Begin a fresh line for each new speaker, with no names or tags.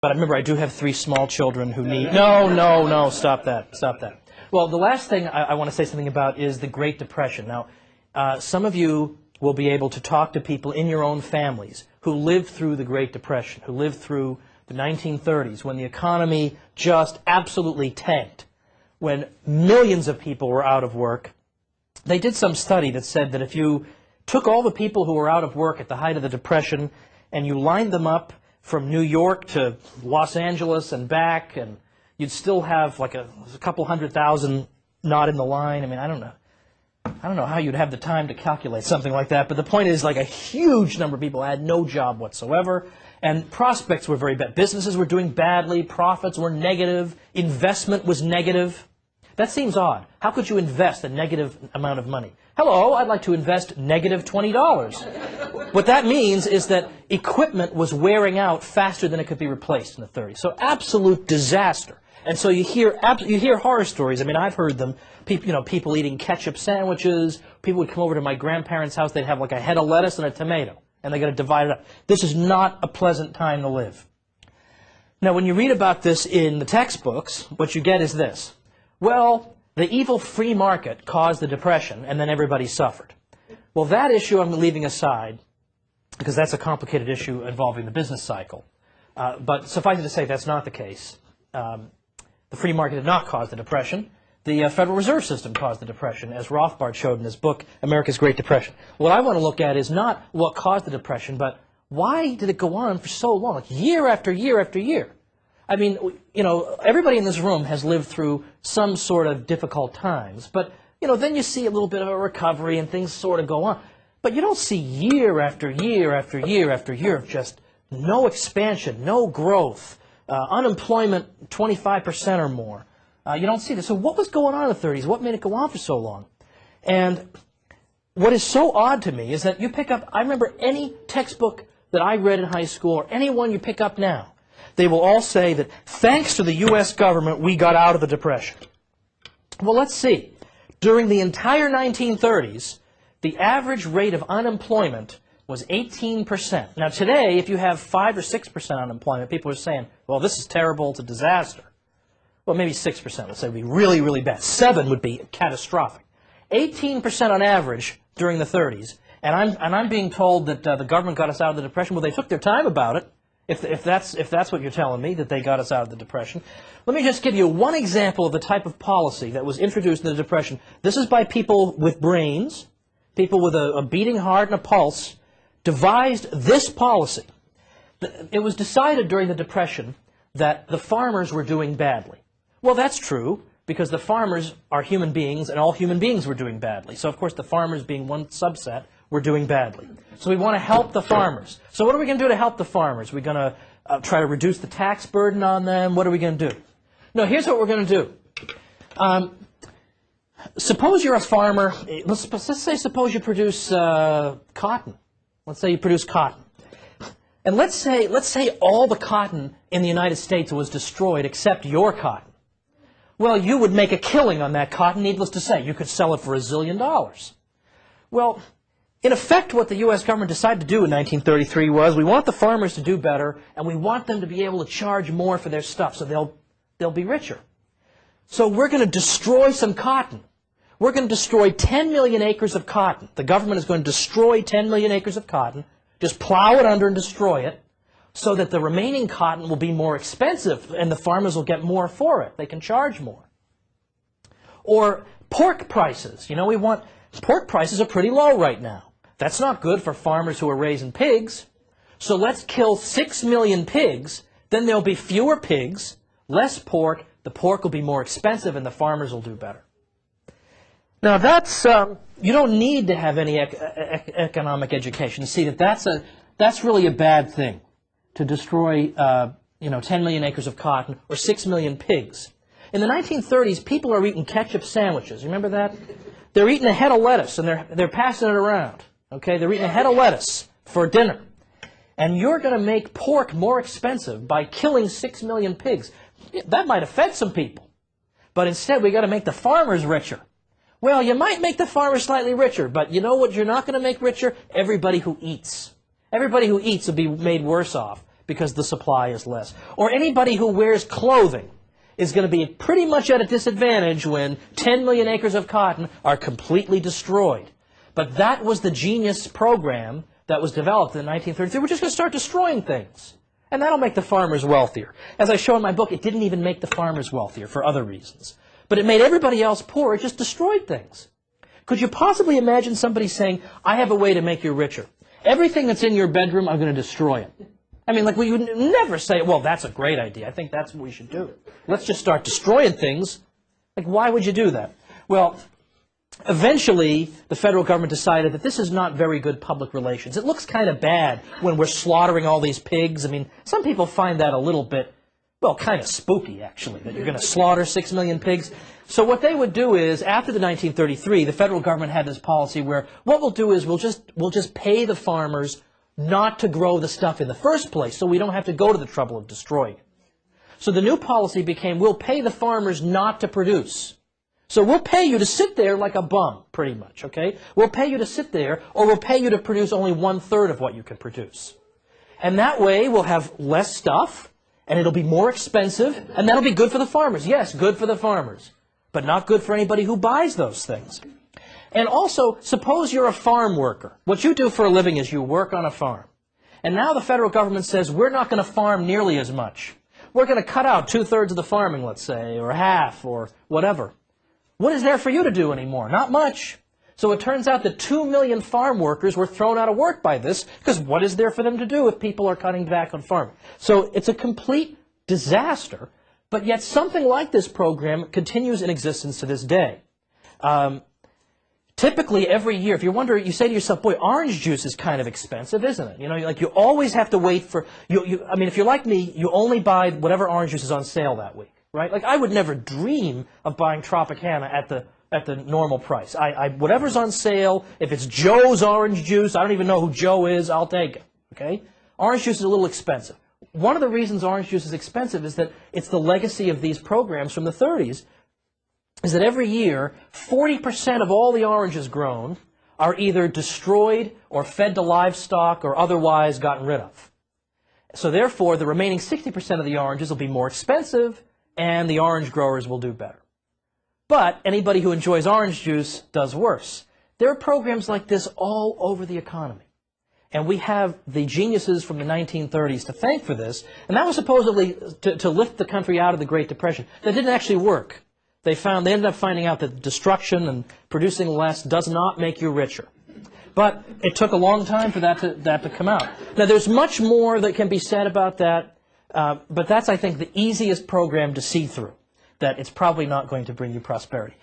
But remember, I do have 3 small children who need... No, stop that. Well, the last thing I want to say something about is the Great Depression. Now, some of you will be able to talk to people in your own families who lived through the Great Depression, who lived through the 1930s, when the economy just absolutely tanked, when millions of people were out of work. They did some study that said that if you took all the people who were out of work at the height of the Depression and you lined them up from New York to Los Angeles and back, and you'd still have like a couple 100,000 not in the line. I mean, I don't know how you'd have the time to calculate something like that, but the point is, like, a huge number of people had no job whatsoever, and prospects were very bad. Businesses were doing badly, profits were negative, investment was negative. That seems odd. How could you invest a negative amount of money? Hello, I'd like to invest negative $20. What that means is that equipment was wearing out faster than it could be replaced in the 30s. So absolute disaster. And so you hear horror stories. I mean, I've heard them. People eating ketchup sandwiches. People would come over to my grandparents' house. They'd have like a head of lettuce and a tomato, and they got to divide it up. This is not a pleasant time to live. Now, when you read about this in the textbooks, what you get is this. Well, the evil free market caused the Depression, and then everybody suffered. Well, that issue I'm leaving aside, because that's a complicated issue involving the business cycle. But suffice it to say, that's not the case. The free market did not cause the Depression. The Federal Reserve System caused the Depression, as Rothbard showed in his book, America's Great Depression. What I want to look at is not what caused the Depression, but why did it go on for so long, like year after year after year? I mean, everybody in this room has lived through some sort of difficult times, but, then you see a little bit of a recovery and things sort of go on. But you don't see year after year after year after year of just no expansion, no growth, unemployment 25% or more. You don't see this. So what was going on in the 30s? What made it go on for so long? And what is so odd to me is that you pick up, I remember any textbook that I read in high school, or any one you pick up now, they will all say that thanks to the U.S. government, we got out of the Depression. Well, let's see. During the entire 1930s, the average rate of unemployment was 18%. Now, today, if you have 5 or 6% unemployment, people are saying, well, this is terrible, it's a disaster. Well, maybe 6%, let's say, would be really, really bad. 7 would be catastrophic. 18% on average during the 30s. And I'm being told that the government got us out of the Depression. Well, they took their time about it. If that's what you're telling me, that they got us out of the Depression. Let me just give you one example of the type of policy that was introduced in the Depression. This is by people with brains, people with a beating heart and a pulse, devised this policy. It was decided during the Depression that the farmers were doing badly. Well, that's true, because the farmers are human beings, and all human beings were doing badly. So, of course, the farmers being one subset were doing badly. So we want to help the farmers. So what are we going to do to help the farmers? We're going to try to reduce the tax burden on them? What are we going to do? No, here's what we're going to do. Suppose you're a farmer. Let's say suppose you produce cotton. Let's say you produce cotton. And let's say all the cotton in the United States was destroyed except your cotton. Well, you would make a killing on that cotton, needless to say. You could sell it for $1 zillion. Well, in effect, what the U.S. government decided to do in 1933 was, we want the farmers to do better, and we want them to be able to charge more for their stuff, so they'll be richer. So we're going to destroy some cotton. We're going to destroy 10 million acres of cotton. The government is going to destroy 10 million acres of cotton, just plow it under and destroy it, so that the remaining cotton will be more expensive, and the farmers will get more for it. They can charge more. Or pork prices. Pork prices are pretty low right now. That's not good for farmers who are raising pigs. So let's kill 6 million pigs. Then there'll be fewer pigs, less pork. The pork will be more expensive, and the farmers will do better. Now that's you don't need to have any economic education to see that that's really a bad thing, to destroy 10 million acres of cotton or 6 million pigs. In the 1930s, people are eating ketchup sandwiches. You remember that? They're eating a head of lettuce, and they're passing it around. Okay, they're eating a head of lettuce for dinner. And you're going to make pork more expensive by killing 6 million pigs. That might offend some people. But instead, we've got to make the farmers richer. Well, you might make the farmers slightly richer, but you know what you're not going to make richer? Everybody who eats. Everybody who eats will be made worse off because the supply is less. Or anybody who wears clothing is going to be pretty much at a disadvantage when 10 million acres of cotton are completely destroyed. But that was the genius program that was developed in the 1930s. We're just going to start destroying things. And that'll make the farmers wealthier. As I show in my book, it didn't even make the farmers wealthier for other reasons. But it made everybody else poor. It just destroyed things. Could you possibly imagine somebody saying, I have a way to make you richer. Everything that's in your bedroom, I'm going to destroy it. I mean, like, we would never say, well, that's a great idea. I think that's what we should do. Let's just start destroying things. Like, why would you do that? Well, eventually, the federal government decided that this is not very good public relations. It looks kind of bad when we're slaughtering all these pigs. I mean, some people find that a little bit, well, kind of spooky, actually, that you're going to slaughter 6 million pigs. So what they would do is, after the 1933, the federal government had this policy where what we'll do is we'll just pay the farmers not to grow the stuff in the first place, so we don't have to go to the trouble of destroying it. So the new policy became, we'll pay the farmers not to produce. So we'll pay you to sit there like a bum, pretty much, okay? We'll pay you to sit there, or we'll pay you to produce only 1/3 of what you can produce. And that way we'll have less stuff, and it'll be more expensive, and that'll be good for the farmers. Yes, good for the farmers, but not good for anybody who buys those things. And also, suppose you're a farm worker. What you do for a living is you work on a farm. And now the federal government says, we're not going to farm nearly as much. We're going to cut out 2/3 of the farming, let's say, or half, or whatever. What is there for you to do anymore? Not much. So it turns out that 2 million farm workers were thrown out of work by this, because what is there for them to do if people are cutting back on farming? So it's a complete disaster, but yet something like this program continues in existence to this day. Typically, every year, if you're wondering, you say to yourself, boy, orange juice is kind of expensive, isn't it? You know, like you always have to wait for, I mean, if you're like me, you only buy whatever orange juice is on sale that week, right? Like I would never dream of buying Tropicana at the normal price. Whatever's on sale, if it's Joe's orange juice, I don't even know who Joe is, I'll take it, okay? Orange juice is a little expensive. One of the reasons orange juice is expensive is that it's the legacy of these programs from the 30s, is that every year, 40% of all the oranges grown are either destroyed or fed to livestock or otherwise gotten rid of. So therefore, the remaining 60% of the oranges will be more expensive, and the orange growers will do better. But anybody who enjoys orange juice does worse. There are programs like this all over the economy. And we have the geniuses from the 1930s to thank for this, and that was supposedly to lift the country out of the Great Depression. That didn't actually work. They ended up finding out that destruction and producing less does not make you richer. But it took a long time for that to come out. Now, there's much more that can be said about that, but that's, I think, the easiest program to see through, that it's probably not going to bring you prosperity.